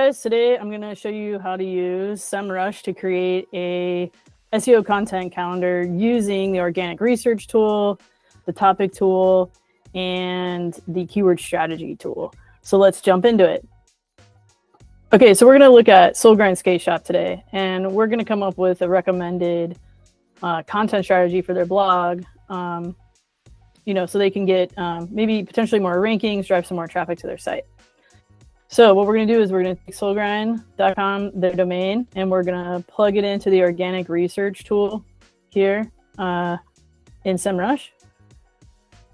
guys, today I'm going to show you how to use Semrush to create a SEO content calendar using the organic research tool, the topic tool, and the keyword strategy tool. So let's jump into it. Okay, so we're going to look at Soul Grind Skate Shop today, and we're going to come up with a recommended content strategy for their blog, so they can get maybe potentially more rankings, drive some more traffic to their site. So what we're going to do is we're going to take soulgrind.com, their domain, and we're going to plug it into the organic research tool here in Semrush.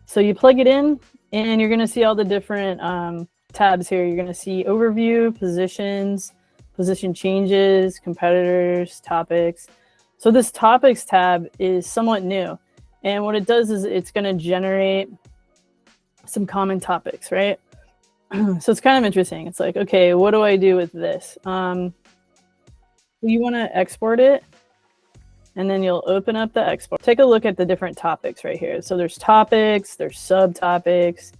So you plug it in, and you're going to see all the different tabs here. You're going to see overview, positions, position changes, competitors, topics. So this topics tab is somewhat new. And what it does is it's going to generate some common topics, right? So it's kind of interesting. It's like, okay, what do I do with this? You want to export it, and then you'll open up the export. Take a look at the different topics right here. So there's topics, there's subtopics.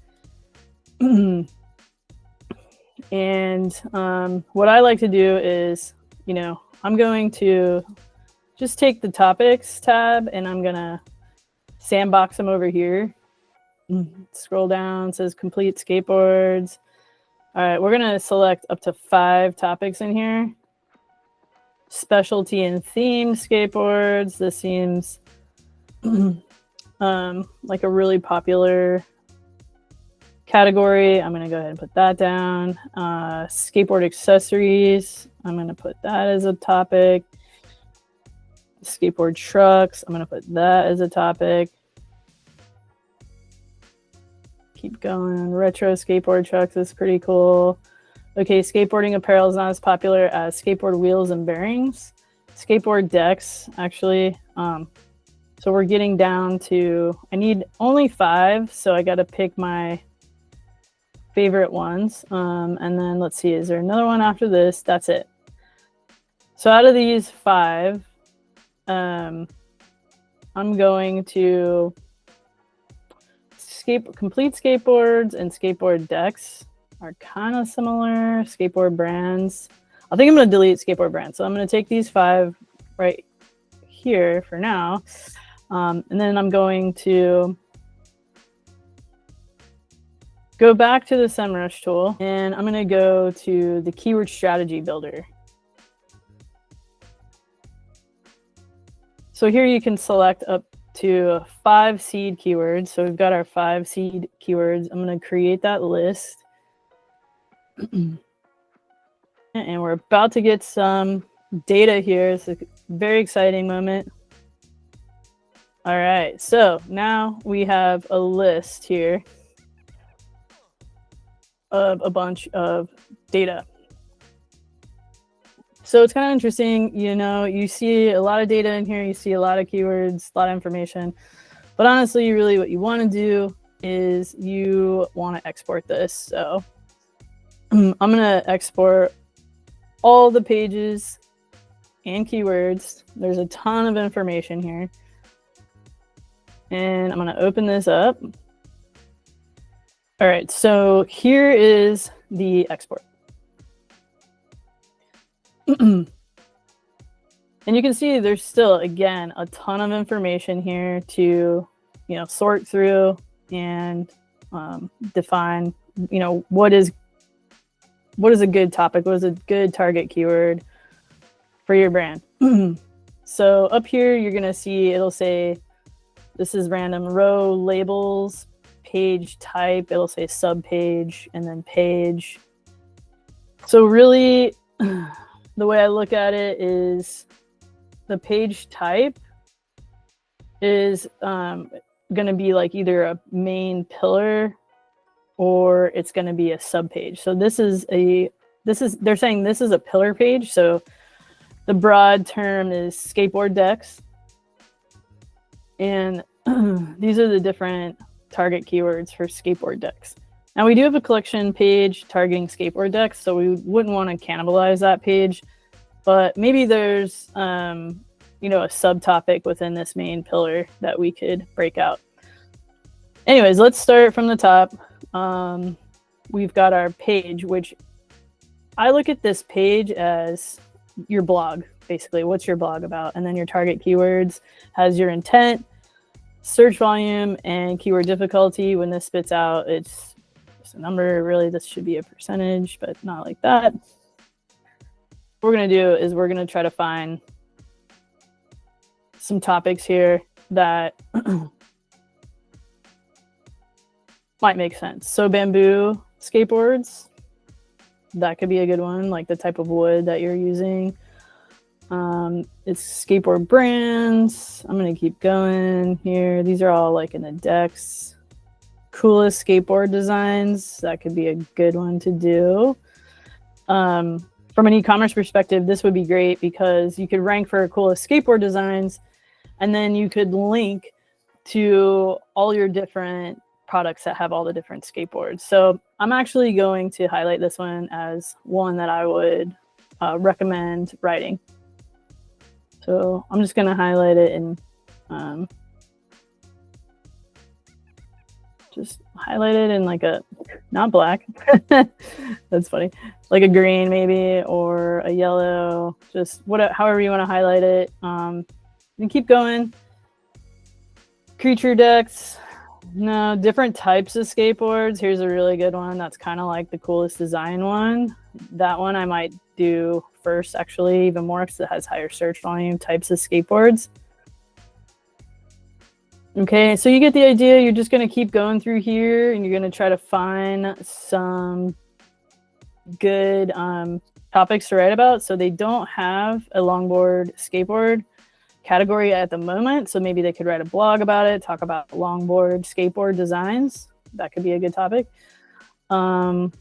And what I like to do is, I'm going to just take the topics tab and I'm going to sandbox them over here. Scroll down, it says complete skateboards. All right, we're going to select up to 5 topics in here. Specialty and themed skateboards. This seems like a really popular category. I'm going to go ahead and put that down. Skateboard accessories. I'm going to put that as a topic. Skateboard trucks. I'm going to put that as a topic. Keep going. Retro skateboard trucks is pretty cool. Okay, skateboarding apparel is not as popular as skateboard wheels and bearings. Skateboard decks, actually. So we're getting down to, I need only 5, so I got to pick my favorite ones. And then let's see, is there another one after this? That's it. So out of these 5, I'm going to complete skateboards and skateboard decks are kind of similar. Skateboard brands. I think I'm going to delete skateboard brands. So I'm going to take these 5 right here for now. And then I'm going to go back to the Semrush tool, and I'm going to go to the keyword strategy builder. So here you can select up to 5 seed keywords. So we've got our 5 seed keywords. I'm going to create that list. And we're about to get some data here. It's a very exciting moment. All right, so now we have a list here of a bunch of data. So it's kind of interesting, you see a lot of data in here, you see a lot of keywords, a lot of information, but honestly, really what you want to do is you want to export this. So I'm going to export all the pages and keywords. There's a ton of information here. And I'm going to open this up. All right, so here is the export. And you can see there's still, again, a ton of information here to, sort through and define, what is a good topic, what is a good target keyword for your brand. So up here, you're going to see, it'll say, this is random row labels, page type, it'll say subpage, and then page. So really, the way I look at it is the page type is going to be like either a main pillar or it's going to be a subpage. So they're saying this is a pillar page. So the broad term is skateboard decks. And these are the different target keywords for skateboard decks. Now we do have a collection page targeting skateboard decks, so we wouldn't want to cannibalize that page, but maybe there's, a subtopic within this main pillar that we could break out. Anyways, let's start from the top. We've got our page, which I look at this page as your blog, basically. What's your blog about? And then your target keywords has your intent, search volume, and keyword difficulty. When this spits out, it's just a number. Really, this should be a percentage, but not like that. What we're going to do is we're going to try to find some topics here that might make sense. So bamboo skateboards, that could be a good one, like the type of wood that you're using. It's skateboard brands. I'm going to keep going here. These are all like in the decks. Coolest skateboard designs, that could be a good one to do. From an e-commerce perspective, this would be great because you could rank for coolest skateboard designs, and then you could link to all your different products that have all the different skateboards. So I'm actually going to highlight this one as one that I would recommend writing. So I'm just going to highlight it and just highlight it in like a, not black, that's funny, like a green maybe, or a yellow, just however you want to highlight it. And keep going. Creature decks. No, different types of skateboards. Here's a really good one that's kind of like the coolest design one. That one I might do first, actually, even more because it has higher search volume. Types of skateboards. Okay, so you get the idea. You're just going to keep going through here, and you're going to try to find some good topics to write about. So they don't have a longboard skateboard category at the moment, so maybe they could write a blog about it, talk about longboard skateboard designs. That could be a good topic. I'll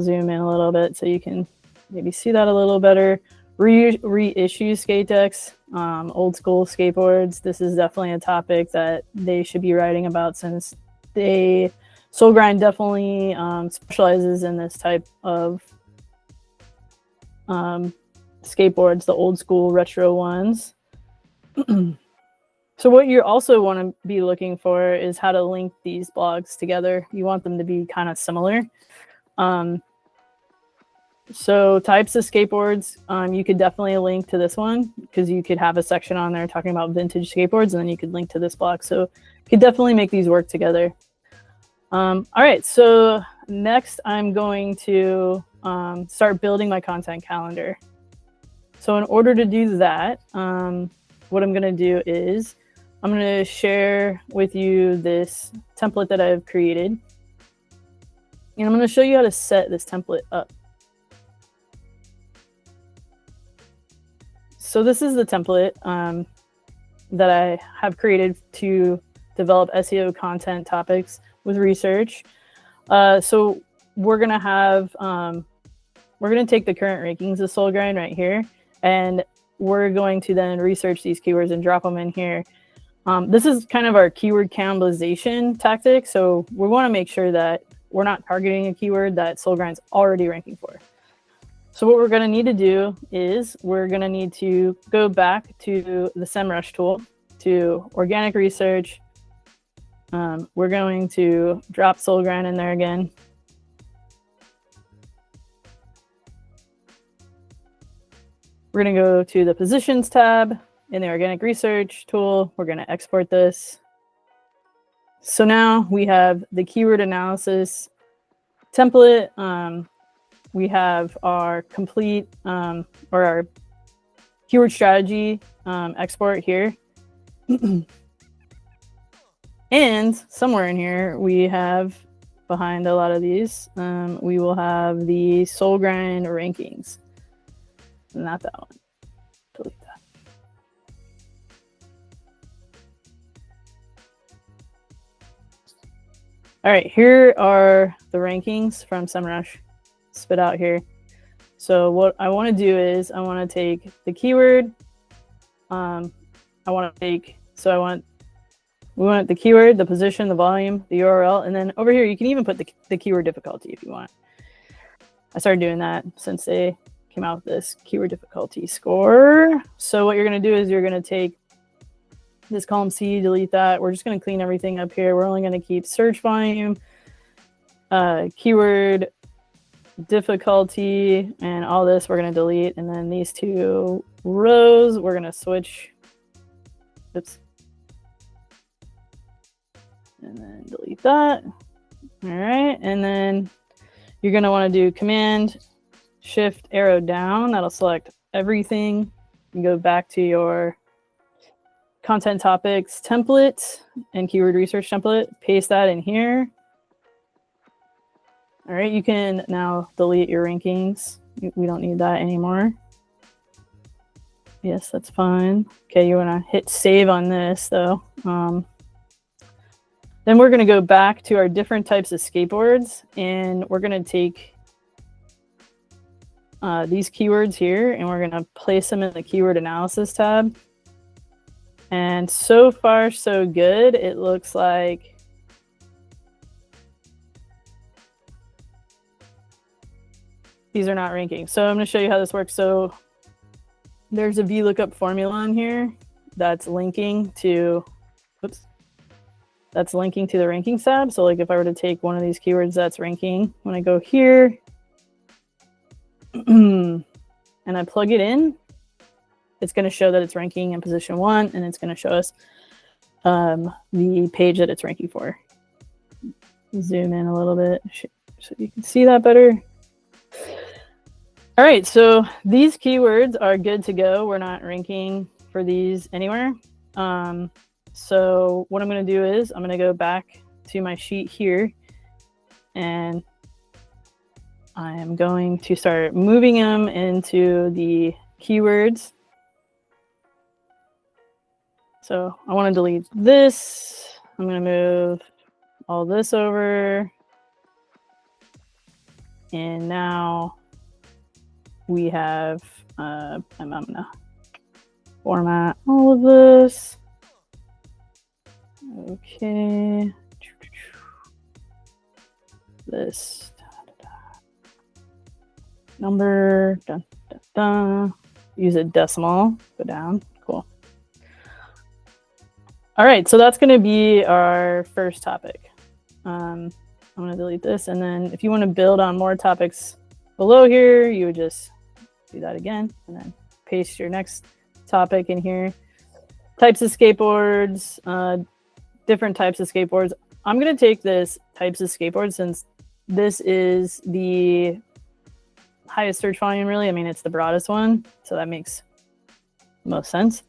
zoom in a little bit so you can maybe see that a little better. Reissue skate decks, old school skateboards. This is definitely a topic that they should be writing about, since SoulGrind definitely specializes in this type of skateboards, the old school retro ones. So what you also want to be looking for is how to link these blogs together. You want them to be kind of similar. So types of skateboards, you could definitely link to this one, because you could have a section on there talking about vintage skateboards, and then you could link to this blog. So you could definitely make these work together. All right, so next I'm going to start building my content calendar. So in order to do that, what I'm going to do is I'm going to share with you this template that I've created. And I'm going to show you how to set this template up. So this is the template that I have created to develop SEO content topics with research. So we're going to have, we're going to take the current rankings of SoulGrind right here, and we're going to then research these keywords and drop them in here. This is kind of our keyword cannibalization tactic. So we want to make sure that we're not targeting a keyword that SoulGrind's already ranking for. So what we're going to need to do is we're going to need to go back to the Semrush tool, to organic research. We're going to drop SoulGrind in there again. We're going to go to the positions tab in the organic research tool. We're going to export this. So now we have the keyword analysis template. We have our complete or our keyword strategy export here. And somewhere in here, we have, behind a lot of these, we will have the SoulGrind rankings. Not that one. Delete that. All right, here are the rankings from Semrush spit out here. So what I want to do is I want to take the keyword. We want the keyword, the position, the volume, the URL, and then over here you can even put the keyword difficulty if you want. I started doing that since they came out with this keyword difficulty score. So what you're going to do is you're going to take this column C, delete that. We're just going to clean everything up here. We're only going to keep search volume, keyword difficulty, and all this we're going to delete. And then these 2 rows, we're going to switch. Oops. And then delete that. All right. And then you're going to want to do Command Shift arrow down. That'll select everything. You go back to your content topics template and keyword research template. Paste that in here. All right, you can now delete your rankings. We don't need that anymore. Yes, that's fine. Okay, you want to hit save on this though. Then we're going to go back to our different types of skateboards, and we're going to take these keywords here, and we're going to place them in the keyword analysis tab. And so far, so good. It looks like these are not ranking. So I'm going to show you how this works. So there's a VLOOKUP formula in here that's linking to, that's linking to the rankings tab. So like if I were to take one of these keywords that's ranking, when I go here and I plug it in, it's going to show that it's ranking in position 1, and it's going to show us the page that it's ranking for. Zoom in a little bit so you can see that better. All right, so these keywords are good to go. We're not ranking for these anywhere. So what I'm going to do is I'm going to go back to my sheet here, and I am going to start moving them into the keywords. So I want to delete this. I'm going to move all this over. And now we have, I'm going to format all of this. Okay. This number, dun, dun, dun. Use a decimal, go down, cool. All right, so that's gonna be our first topic. I'm gonna delete this, and then if you wanna build on more topics below here, you would just do that again, and then paste your next topic in here. Types of skateboards, different types of skateboards. I'm gonna take this types of skateboards since this is the highest search volume, really. I mean, it's the broadest one, so that makes most sense.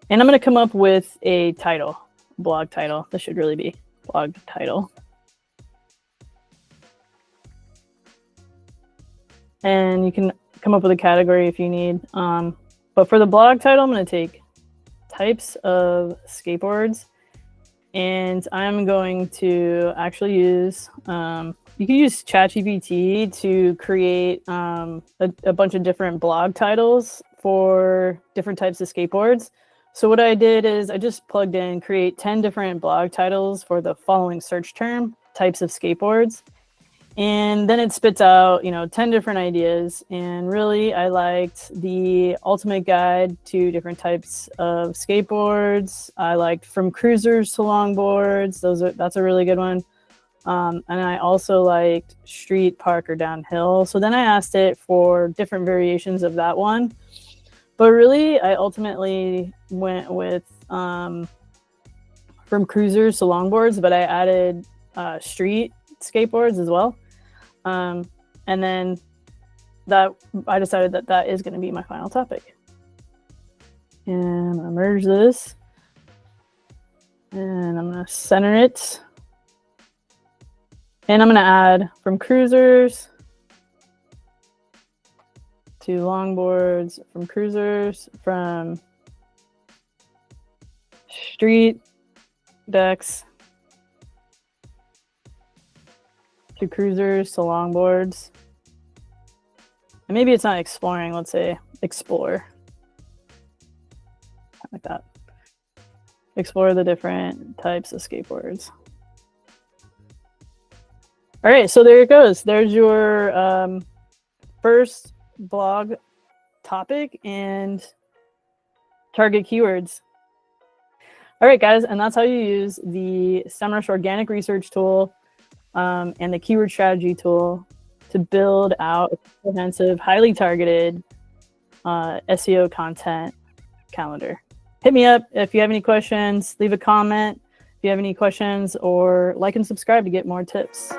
And I'm going to come up with a title, blog title. This should really be blog title. And you can come up with a category if you need. But for the blog title, I'm going to take types of skateboards. And I'm going to actually use, you can use ChatGPT to create a bunch of different blog titles for different types of skateboards. So what I did is I just plugged in create 10 different blog titles for the following search term, types of skateboards. And then it spits out, 10 different ideas. And really, I liked the ultimate guide to different types of skateboards. I liked from cruisers to longboards. That's a really good one. And I also liked street, park, or downhill. So then I asked it for different variations of that one. But really, I ultimately went with from cruisers to longboards, but I added street skateboards as well. And then I decided that is going to be my final topic. And I'm going to merge this. And I'm going to center it. And I'm going to add from cruisers to longboards, from cruisers, from street decks to cruisers to longboards. And maybe it's not exploring, let's say explore. Like that. Explore the different types of skateboards. All right, so there it goes. There's your first blog topic and target keywords. All right, guys, and that's how you use the Semrush organic research tool and the keyword strategy tool to build out a comprehensive, highly targeted SEO content calendar. Hit me up if you have any questions. Leave a comment if you have any questions, or like and subscribe to get more tips.